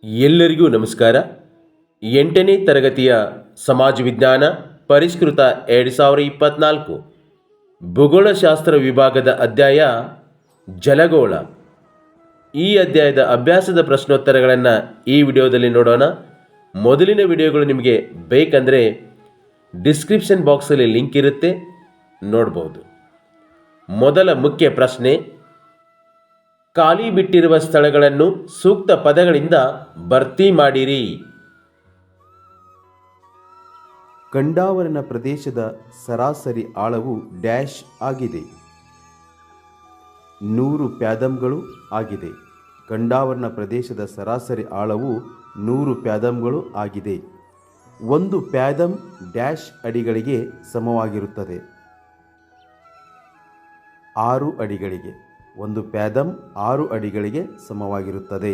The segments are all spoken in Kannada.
ಎಲ್ಲರಿಗೂ ನಮಸ್ಕಾರ. 8ನೇ ತರಗತಿಯ ಸಮಾಜ ವಿಜ್ಞಾನ ಪರಿಷ್ಕೃತ 2024 ಭೂಗೋಳಶಾಸ್ತ್ರ ವಿಭಾಗದ ಅಧ್ಯಾಯ ಜಲಗೋಳ. ಈ ಅಧ್ಯಾಯದ ಅಭ್ಯಾಸದ ಪ್ರಶ್ನೋತ್ತರಗಳನ್ನು ಈ ವಿಡಿಯೋದಲ್ಲಿ ನೋಡೋಣ. ಮೊದಲಿನ ವಿಡಿಯೋಗಳು ನಿಮಗೆ ಬೇಕಂದರೆ ಡಿಸ್ಕ್ರಿಪ್ಷನ್ ಬಾಕ್ಸಲ್ಲಿ ಲಿಂಕ್ ಇರುತ್ತೆ, ನೋಡ್ಬೋದು. ಮೊದಲ ಮುಖ್ಯ ಪ್ರಶ್ನೆ: ಖಾಲಿ ಬಿಟ್ಟಿರುವ ಸ್ಥಳಗಳನ್ನು ಸೂಕ್ತ ಪದಗಳಿಂದ ಭರ್ತಿ ಮಾಡಿರಿ. ಕಂಡಾವರನ ಪ್ರದೇಶದ ಸರಾಸರಿ ಆಳವು ಡ್ಯಾಶ್ ಆಗಿದೆ. 100 ಪ್ಯಾದಮ್ಗಳು ಆಗಿದೆ. ಕಂಡಾವರನ ಪ್ರದೇಶದ ಸರಾಸರಿ ಆಳವು 100 ಪ್ಯಾದಮ್ಗಳು ಆಗಿದೆ. 1 ಪ್ಯಾದಮ್ ಡ್ಯಾಶ್ ಅಡಿಗಳಿಗೆ ಸಮವಾಗಿರುತ್ತದೆ. 6 ಅಡಿಗಳಿಗೆ. 1 ಪ್ಯಾದಮ್ 6 ಅಡಿಗಳಿಗೆ ಸಮವಾಗಿರುತ್ತದೆ.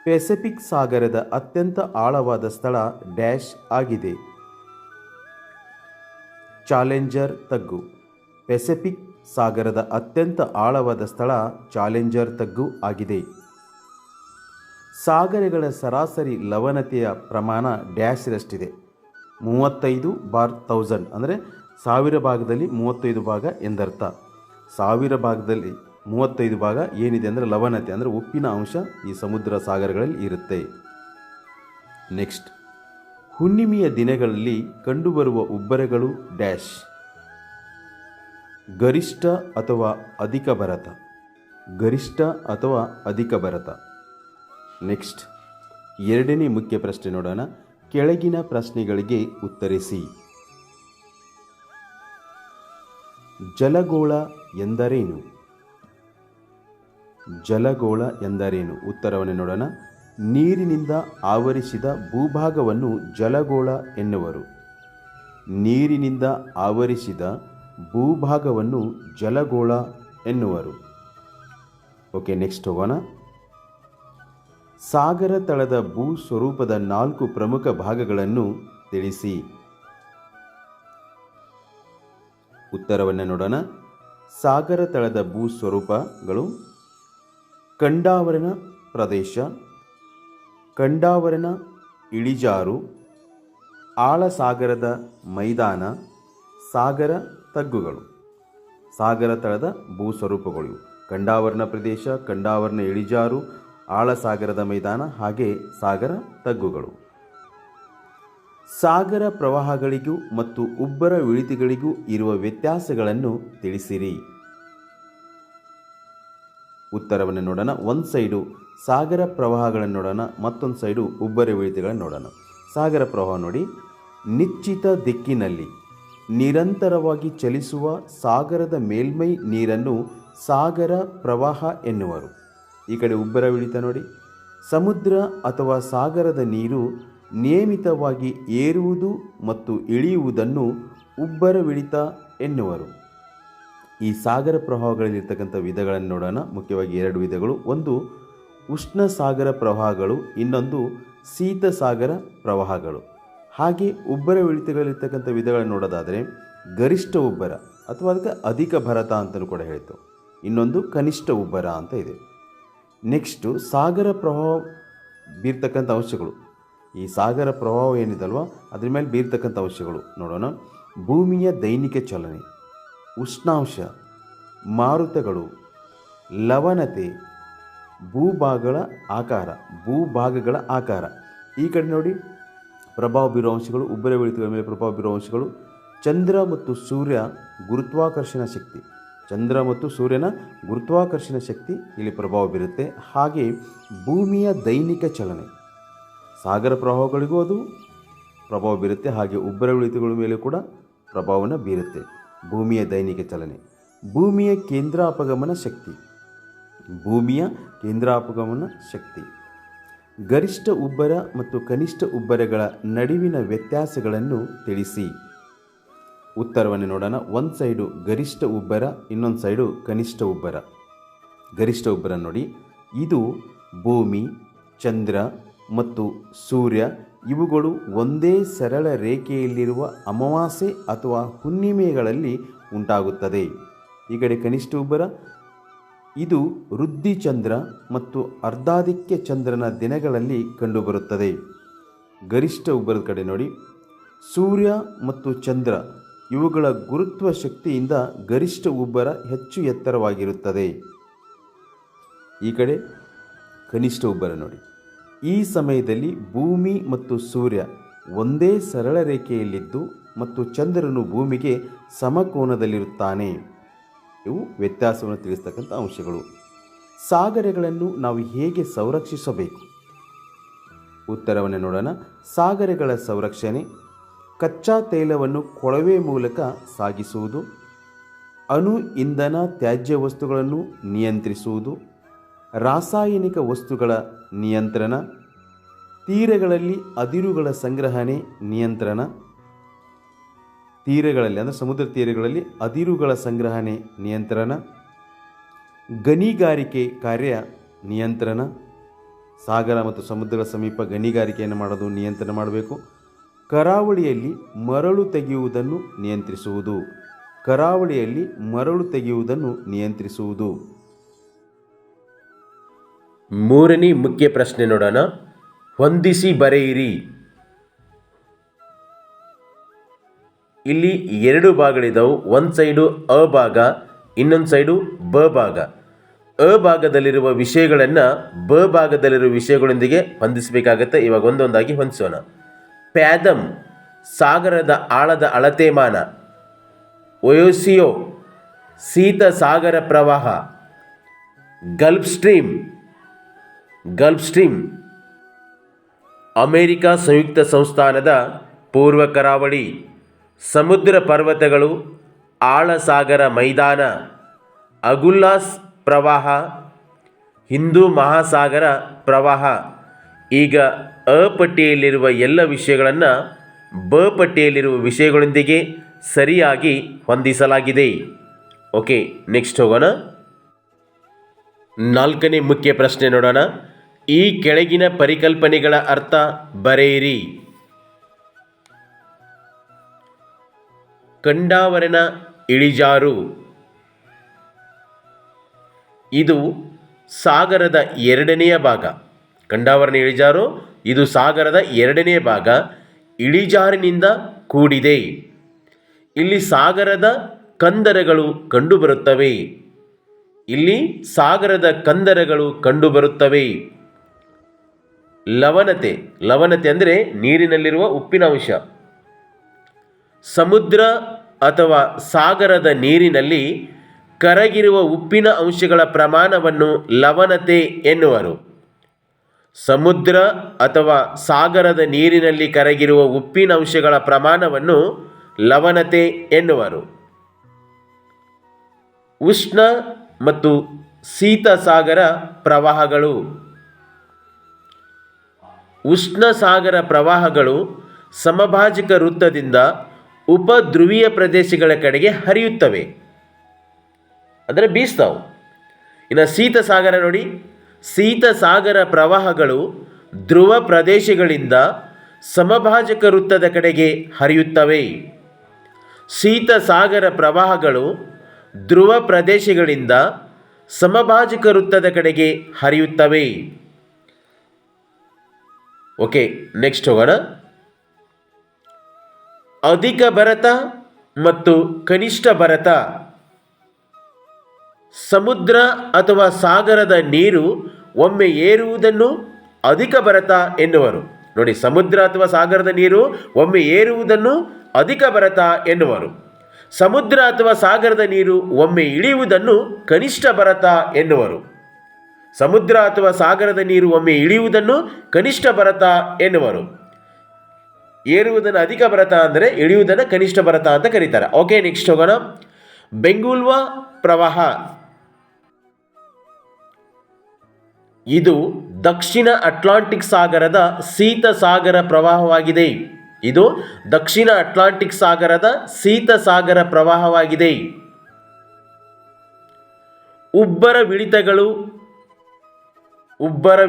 ಪೆಸಿಫಿಕ್ ಸಾಗರದ ಅತ್ಯಂತ ಆಳವಾದ ಸ್ಥಳ ಡ್ಯಾಶ್ ಆಗಿದೆ. ಚಾಲೆಂಜರ್ ತಗ್ಗು. ಪೆಸಿಫಿಕ್ ಸಾಗರದ ಅತ್ಯಂತ ಆಳವಾದ ಸ್ಥಳ ಚಾಲೆಂಜರ್ ತಗ್ಗು ಆಗಿದೆ. ಸಾಗರಗಳ ಸರಾಸರಿ ಲವಣತೆಯ ಪ್ರಮಾಣ ಡ್ಯಾಶ್ರಷ್ಟಿದೆ. 35/1000 ಅಂದರೆ 1000 ಭಾಗದಲ್ಲಿ 35 ಭಾಗ ಎಂದರ್ಥ. 1000 ಭಾಗದಲ್ಲಿ 35 ಭಾಗ ಏನಿದೆ ಅಂದರೆ ಲವಣತೆ ಅಂದರೆ ಉಪ್ಪಿನ ಅಂಶ ಈ ಸಮುದ್ರ ಸಾಗರಗಳಲ್ಲಿ ಇರುತ್ತೆ. ನೆಕ್ಸ್ಟ್, ಹುಣ್ಣಿಮೆಯ ದಿನಗಳಲ್ಲಿ ಕಂಡುಬರುವ ಉಬ್ಬರಗಳು ಡ್ಯಾಶ್. ಗರಿಷ್ಠ ಅಥವಾ ಅಧಿಕ ಭರತ. ಗರಿಷ್ಠ ಅಥವಾ ಅಧಿಕ ಭರತ. ನೆಕ್ಸ್ಟ್, 2ನೇ ಮುಖ್ಯ ಪ್ರಶ್ನೆ ನೋಡೋಣ. ಕೆಳಗಿನ ಪ್ರಶ್ನೆಗಳಿಗೆ ಉತ್ತರಿಸಿ. ಜಲಗೋಳ ಎಂದರೇನು? ಜಲಗೋಳ ಎಂದರೇನು? ಉತ್ತರವನ್ನು ನೋಡೋಣ. ನೀರಿನಿಂದ ಆವರಿಸಿದ ಭೂಭಾಗವನ್ನು ಜಲಗೋಳ ಎನ್ನುವರು. ನೀರಿನಿಂದ ಆವರಿಸಿದ ಭೂಭಾಗವನ್ನು ಜಲಗೋಳ ಎನ್ನುವರು. ಓಕೆ, ನೆಕ್ಸ್ಟ್ ಹೋಗೋಣ. ಸಾಗರ ತಳದ ಭೂ ಸ್ವರೂಪದ 4 ಪ್ರಮುಖ ಭಾಗಗಳನ್ನು ತಿಳಿಸಿ. ಉತ್ತರವನ್ನು ನೋಡೋಣ. ಸಾಗರ ತಳದ ಭೂ ಸ್ವರೂಪಗಳು: ಕಂಡಾವರನ ಪ್ರದೇಶ, ಕಂಡಾವರನ ಇಳಿಜಾರು, ಆಳಸಾಗರದ ಮೈದಾನ, ಸಾಗರ ತಗ್ಗುಗಳು. ಸಾಗರ ತಳದ ಭೂ ಸ್ವರೂಪಗಳು: ಕಂಡಾವರನ ಪ್ರದೇಶ, ಕಂಡಾವರನ ಇಳಿಜಾರು, ಆಳಸಾಗರದ ಮೈದಾನ, ಹಾಗೆ ಸಾಗರ ತಗ್ಗುಗಳು. ಸಾಗರ ಪ್ರವಾಹಗಳಿಗೂ ಮತ್ತು ಉಬ್ಬರ ಇಳಿತಗಳಿಗೂ ಇರುವ ವ್ಯತ್ಯಾಸಗಳನ್ನು ತಿಳಿಸಿರಿ. ಉತ್ತರವನ್ನು ನೋಡೋಣ. ಒಂದು ಸೈಡು ಸಾಗರ ಪ್ರವಾಹಗಳನ್ನು ನೋಡೋಣ, ಮತ್ತೊಂದು ಸೈಡು ಉಬ್ಬರ ಇಳಿತಗಳನ್ನು ನೋಡೋಣ. ಸಾಗರ ಪ್ರವಾಹ ನೋಡಿ. ನಿಶ್ಚಿತ ದಿಕ್ಕಿನಲ್ಲಿ ನಿರಂತರವಾಗಿ ಚಲಿಸುವ ಸಾಗರದ ಮೇಲ್ಮೈ ನೀರನ್ನು ಸಾಗರ ಪ್ರವಾಹ ಎನ್ನುವರು. ಈ ಕಡೆ ಉಬ್ಬರ ಇಳಿತ ನೋಡಿ. ಸಮುದ್ರ ಅಥವಾ ಸಾಗರದ ನೀರು ನಿಯಮಿತವಾಗಿ ಏರುವುದು ಮತ್ತು ಇಳಿಯುವುದನ್ನು ಉಬ್ಬರವಿಳಿತ ಎನ್ನುವರು. ಈ ಸಾಗರ ಪ್ರವಾಹಗಳಲ್ಲಿರ್ತಕ್ಕಂಥ ವಿಧಗಳನ್ನು ನೋಡೋಣ. ಮುಖ್ಯವಾಗಿ 2 ವಿಧಗಳು. ಒಂದು ಉಷ್ಣ ಸಾಗರ ಪ್ರವಾಹಗಳು, ಇನ್ನೊಂದು ಶೀತ ಸಾಗರ ಪ್ರವಾಹಗಳು. ಹಾಗೆ ಉಬ್ಬರವಿಳಿತಗಳಿರ್ತಕ್ಕಂಥ ವಿಧಗಳನ್ನು ನೋಡೋದಾದರೆ ಗರಿಷ್ಠ ಉಬ್ಬರ ಅಥವಾ ಅದಕ್ಕೆ ಅಧಿಕ ಭರತ ಅಂತಲೂ ಕೂಡ ಹೇಳ್ತು. ಇನ್ನೊಂದು ಕನಿಷ್ಠ ಉಬ್ಬರ ಅಂತ ಇದೆ. ನೆಕ್ಸ್ಟು ಸಾಗರ ಪ್ರವಾಹ ಬೀರ್ತಕ್ಕಂಥ ಅಂಶಗಳು. ಈ ಸಾಗರ ಪ್ರವಾಹ ಏನಿದಲ್ವ ಅದ್ರ ಮೇಲೆ ಬೀರ್ತಕ್ಕಂಥ ಅಂಶಗಳು ನೋಡೋಣ. ಭೂಮಿಯ ದೈನಿಕ ಚಲನೆ, ಉಷ್ಣಾಂಶ, ಮಾರುತಗಳು, ಲವಣತೆ, ಭೂಭಾಗಗಳ ಆಕಾರ. ಈ ಕಡೆ ನೋಡಿ ಪ್ರಭಾವ ಬೀರುವ ಅಂಶಗಳು, ಉಬ್ಬರ ಇಳಿತಗಳ ಮೇಲೆ ಪ್ರಭಾವ ಬೀರುವ ಅಂಶಗಳು. ಚಂದ್ರ ಮತ್ತು ಸೂರ್ಯ ಗುರುತ್ವಾಕರ್ಷಣ ಶಕ್ತಿ. ಚಂದ್ರ ಮತ್ತು ಸೂರ್ಯನ ಗುರುತ್ವಾಕರ್ಷಣ ಶಕ್ತಿ ಇಲ್ಲಿ ಪ್ರಭಾವ ಬೀರುತ್ತೆ. ಹಾಗೆ ಭೂಮಿಯ ದೈನಿಕ ಚಲನೆ, ಸಾಗರ ಪ್ರವಾಹಗಳಿಗೂ ಅದು ಪ್ರಭಾವ ಬೀರುತ್ತೆ. ಹಾಗೆ ಉಬ್ಬರ ಇಳಿತಗಳ ಮೇಲೆ ಕೂಡ ಪ್ರಭಾವವನ್ನು ಬೀರುತ್ತೆ. ಭೂಮಿಯ ದೈನಿಕ ಚಲನೆ. ಭೂಮಿಯ ಕೇಂದ್ರಾಪಗಮನ ಶಕ್ತಿ. ಭೂಮಿಯ ಕೇಂದ್ರಾಪಗಮನ ಶಕ್ತಿ. ಗರಿಷ್ಠ ಉಬ್ಬರ ಮತ್ತು ಕನಿಷ್ಠ ಉಬ್ಬರಗಳ ನಡುವಿನ ವ್ಯತ್ಯಾಸಗಳನ್ನು ತಿಳಿಸಿ. ಉತ್ತರವನ್ನು ನೋಡೋಣ. ಒಂದು ಸೈಡು ಗರಿಷ್ಠ ಉಬ್ಬರ, ಇನ್ನೊಂದು ಸೈಡು ಕನಿಷ್ಠ ಉಬ್ಬರ. ಗರಿಷ್ಠ ಉಬ್ಬರ ನೋಡಿ. ಇದು ಭೂಮಿ, ಚಂದ್ರ ಮತ್ತು ಸೂರ್ಯ ಇವುಗಳು ಒಂದೇ ಸರಳ ರೇಖೆಯಲ್ಲಿರುವ ಅಮಾವಾಸ್ಯೆ ಅಥವಾ ಹುಣ್ಣಿಮೆಗಳಲ್ಲಿ ಉಂಟಾಗುತ್ತದೆ. ಈ ಕಡೆ ಕನಿಷ್ಠ ಉಬ್ಬರ ಇದು ವೃದ್ಧಿ ಚಂದ್ರ ಮತ್ತು ಅರ್ಧಾಧಿಕ್ಯ ಚಂದ್ರನ ದಿನಗಳಲ್ಲಿ ಕಂಡುಬರುತ್ತದೆ. ಗರಿಷ್ಠ ಉಬ್ಬರದ ಕಡೆ ನೋಡಿ, ಸೂರ್ಯ ಮತ್ತು ಚಂದ್ರ ಇವುಗಳ ಗುರುತ್ವ ಶಕ್ತಿಯಿಂದ ಗರಿಷ್ಠ ಉಬ್ಬರ ಹೆಚ್ಚು ಎತ್ತರವಾಗಿರುತ್ತದೆ. ಈ ಕಡೆ ಕನಿಷ್ಠ ಉಬ್ಬರ ನೋಡಿ, ಈ ಸಮಯದಲ್ಲಿ ಭೂಮಿ ಮತ್ತು ಸೂರ್ಯ ಒಂದೇ ಸರಳ ರೇಖೆಯಲ್ಲಿದ್ದು ಮತ್ತು ಚಂದ್ರನು ಭೂಮಿಗೆ ಸಮಕೋನದಲ್ಲಿರುತ್ತಾನೆ. ಇವು ವ್ಯತ್ಯಾಸವನ್ನು ತಿಳಿಸ್ತಕ್ಕಂಥ ಅಂಶಗಳು. ಸಾಗರಗಳನ್ನು ನಾವು ಹೇಗೆ ಸಂರಕ್ಷಿಸಬೇಕು? ಉತ್ತರವನ್ನು ನೋಡೋಣ. ಸಾಗರಗಳ ಸಂರಕ್ಷಣೆ: ಕಚ್ಚಾ ತೈಲವನ್ನು ಕೊಳವೆ ಮೂಲಕ ಸಾಗಿಸುವುದು, ಅಣು ಇಂಧನ ತ್ಯಾಜ್ಯ ವಸ್ತುಗಳನ್ನು ನಿಯಂತ್ರಿಸುವುದು, ರಾಸಾಯನಿಕ ವಸ್ತುಗಳ ನಿಯಂತ್ರಣ, ತೀರಗಳಲ್ಲಿ ಅದಿರುಗಳ ಸಂಗ್ರಹಣೆ ನಿಯಂತ್ರಣ, ತೀರಗಳಲ್ಲಿ ಅಂದರೆ ಸಮುದ್ರ ತೀರಗಳಲ್ಲಿ ಅದಿರುಗಳ ಸಂಗ್ರಹಣೆ ನಿಯಂತ್ರಣ, ಗಣಿಗಾರಿಕೆ ಕಾರ್ಯ ನಿಯಂತ್ರಣ, ಸಾಗರ ಮತ್ತು ಸಮುದ್ರಗಳ ಸಮೀಪ ಗಣಿಗಾರಿಕೆಯನ್ನು ಮಾಡೋದು ನಿಯಂತ್ರಣ ಮಾಡಬೇಕು. ಕರಾವಳಿಯಲ್ಲಿ ಮರಳು ತೆಗೆಯುವುದನ್ನು ನಿಯಂತ್ರಿಸುವುದು, ಕರಾವಳಿಯಲ್ಲಿ ಮರಳು ತೆಗೆಯುವುದನ್ನು ನಿಯಂತ್ರಿಸುವುದು. ಮೂರನೇ ಮುಖ್ಯ ಪ್ರಶ್ನೆ ನೋಡೋಣ. ಹೊಂದಿಸಿ ಬರೆಯಿರಿ. ಇಲ್ಲಿ ಎರಡು ಭಾಗಗಳಿದ್ದಾವೆ. ಒಂದು ಸೈಡು ಅ ಭಾಗ, ಇನ್ನೊಂದು ಸೈಡು ಬ ಭಾಗ. ಅ ಭಾಗದಲ್ಲಿರುವ ವಿಷಯಗಳನ್ನು ಬ ಭಾಗದಲ್ಲಿರುವ ವಿಷಯಗಳೊಂದಿಗೆ ಹೊಂದಿಸಬೇಕಾಗತ್ತೆ. ಇವಾಗ ಒಂದೊಂದಾಗಿ ಹೊಂದಿಸೋಣ. ಪ್ಯಾದಮ್ ಸಾಗರದ ಆಳದ ಅಳತೆಮಾನ, ಒಯೋಸಿಯೋ ಶೀತ ಸಾಗರ ಪ್ರವಾಹ, ಗಲ್ಫ್ ಸ್ಟ್ರೀಮ್ ಅಮೆರಿಕ ಸಂಯುಕ್ತ ಸಂಸ್ಥಾನದ ಪೂರ್ವ ಕರಾವಳಿ, ಸಮುದ್ರ ಪರ್ವತಗಳು, ಆಳಸಾಗರ ಮೈದಾನ, ಅಗುಲ್ಲಾಸ್ ಪ್ರವಾಹ, ಹಿಂದೂ ಮಹಾಸಾಗರ ಪ್ರವಾಹ. ಈಗ ಅ ಪಟ್ಟಿಯಲ್ಲಿರುವ ಎಲ್ಲ ವಿಷಯಗಳನ್ನು ಬ ಪಟ್ಟಿಯಲ್ಲಿರುವ ವಿಷಯಗಳೊಂದಿಗೆ ಸರಿಯಾಗಿ ಹೊಂದಿಸಲಾಗಿದೆ. ಓಕೆ, ನೆಕ್ಸ್ಟ್ ಹೋಗೋಣ. ನಾಲ್ಕನೇ ಮುಖ್ಯ ಪ್ರಶ್ನೆ ನೋಡೋಣ. ಈ ಕೆಳಗಿನ ಪರಿಕಲ್ಪನೆಗಳ ಅರ್ಥ ಬರೆಯಿರಿ. ಕಂಡಾವರನ ಇಳಿಜಾರು ಇದು ಸಾಗರದ ಎರಡನೆಯ ಭಾಗ. ಕಂಡಾವರನ ಇಳಿಜಾರು ಇದು ಸಾಗರದ ಎರಡನೆಯ ಭಾಗ. ಇಳಿಜಾರಿನಿಂದ ಕೂಡಿದೆ. ಇಲ್ಲಿ ಸಾಗರದ ಕಂದರಗಳು ಕಂಡುಬರುತ್ತವೆ. ಇಲ್ಲಿ ಸಾಗರದ ಕಂದರಗಳು ಕಂಡುಬರುತ್ತವೆ. ಲವಣತೆ ಅಂದರೆ ನೀರಿನಲ್ಲಿರುವ ಉಪ್ಪಿನ ಅಂಶ. ಸಮುದ್ರ ಅಥವಾ ಸಾಗರದ ನೀರಿನಲ್ಲಿ ಕರಗಿರುವ ಉಪ್ಪಿನ ಅಂಶಗಳ ಪ್ರಮಾಣವನ್ನು ಲವಣತೆ ಎನ್ನುವರು. ಸಮುದ್ರ ಅಥವಾ ಸಾಗರದ ನೀರಿನಲ್ಲಿ ಕರಗಿರುವ ಉಪ್ಪಿನ ಅಂಶಗಳ ಪ್ರಮಾಣವನ್ನು ಲವಣತೆ ಎನ್ನುವರು. ಉಷ್ಣ ಮತ್ತು ಶೀತ ಸಾಗರ ಪ್ರವಾಹಗಳು. ಉಷ್ಣ ಸಾಗರ ಪ್ರವಾಹಗಳು ಸಮಭಾಜಕ ವೃತ್ತದಿಂದ ಉಪಧ್ರುವೀಯ ಪ್ರದೇಶಗಳ ಕಡೆಗೆ ಹರಿಯುತ್ತವೆ, ಅಂದರೆ ಬೀಸ್ತಾವು. ಇನ್ನು ಶೀತ ಸಾಗರ ನೋಡಿ, ಶೀತ ಸಾಗರ ಪ್ರವಾಹಗಳು ಧ್ರುವ ಪ್ರದೇಶಗಳಿಂದ ಸಮಭಾಜಕ ವೃತ್ತದ ಕಡೆಗೆ ಹರಿಯುತ್ತವೆ. ಶೀತ ಸಾಗರ ಪ್ರವಾಹಗಳು ಧ್ರುವ ಪ್ರದೇಶಗಳಿಂದ ಸಮಭಾಜಕ ವೃತ್ತದ ಕಡೆಗೆ ಹರಿಯುತ್ತವೆ. ಓಕೆ, ನೆಕ್ಸ್ಟ್ ಹೋಗೋಣ. ಅಧಿಕ ಭರತ ಮತ್ತು ಕನಿಷ್ಠ ಭರತ. ಸಮುದ್ರ ಅಥವಾ ಸಾಗರದ ನೀರು ಒಮ್ಮೆ ಏರುವುದನ್ನು ಅಧಿಕ ಭರತ ಎನ್ನುವರು. ನೋಡಿ, ಸಮುದ್ರ ಅಥವಾ ಸಾಗರದ ನೀರು ಒಮ್ಮೆ ಏರುವುದನ್ನು ಅಧಿಕ ಭರತ ಎನ್ನುವರು. ಸಮುದ್ರ ಅಥವಾ ಸಾಗರದ ನೀರು ಒಮ್ಮೆ ಇಳಿಯುವುದನ್ನು ಕನಿಷ್ಠ ಭರತ ಎನ್ನುವರು. ಸಮುದ್ರ ಅಥವಾ ಸಾಗರದ ನೀರು ಒಮ್ಮೆ ಇಳಿಯುವುದನ್ನು ಕನಿಷ್ಠ ಭರತ ಎನ್ನುವರು. ಏರುವುದನ್ನು ಅಧಿಕ ಭರತ ಅಂದರೆ ಇಳಿಯುವುದನ್ನು ಕನಿಷ್ಠ ಭರತ ಅಂತ ಕರೀತಾರೆ. ಓಕೆ, ನೆಕ್ಸ್ಟ್ ಹೋಗೋಣ. ಬೆಂಗುಲ್ವಾ ಪ್ರವಾಹ ಇದು ದಕ್ಷಿಣ ಅಟ್ಲಾಂಟಿಕ್ ಸಾಗರದ ಶೀತ ಸಾಗರ ಪ್ರವಾಹವಾಗಿದೆ. ಇದು ದಕ್ಷಿಣ ಅಟ್ಲಾಂಟಿಕ್ ಸಾಗರದ ಶೀತ ಸಾಗರ ಪ್ರವಾಹವಾಗಿದೆ. ಉಬ್ಬರ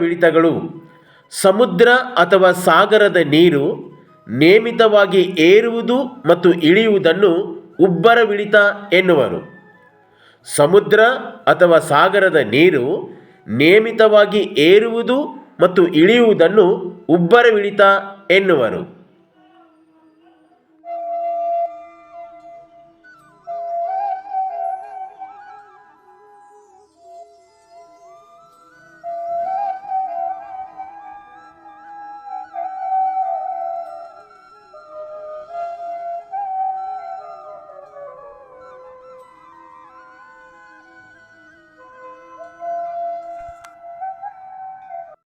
ಇಳಿತಗಳು. ಸಮುದ್ರ ಅಥವಾ ಸಾಗರದ ನೀರು ನಿಯಮಿತವಾಗಿ ಏರುವುದು ಮತ್ತು ಇಳಿಯುವುದನ್ನು ಉಬ್ಬರವಿಳಿತ ಎನ್ನುವರು. ಸಮುದ್ರ ಅಥವಾ ಸಾಗರದ ನೀರು ನಿಯಮಿತವಾಗಿ ಏರುವುದು ಮತ್ತು ಇಳಿಯುವುದನ್ನು ಉಬ್ಬರವಿಳಿತ ಎನ್ನುವರು.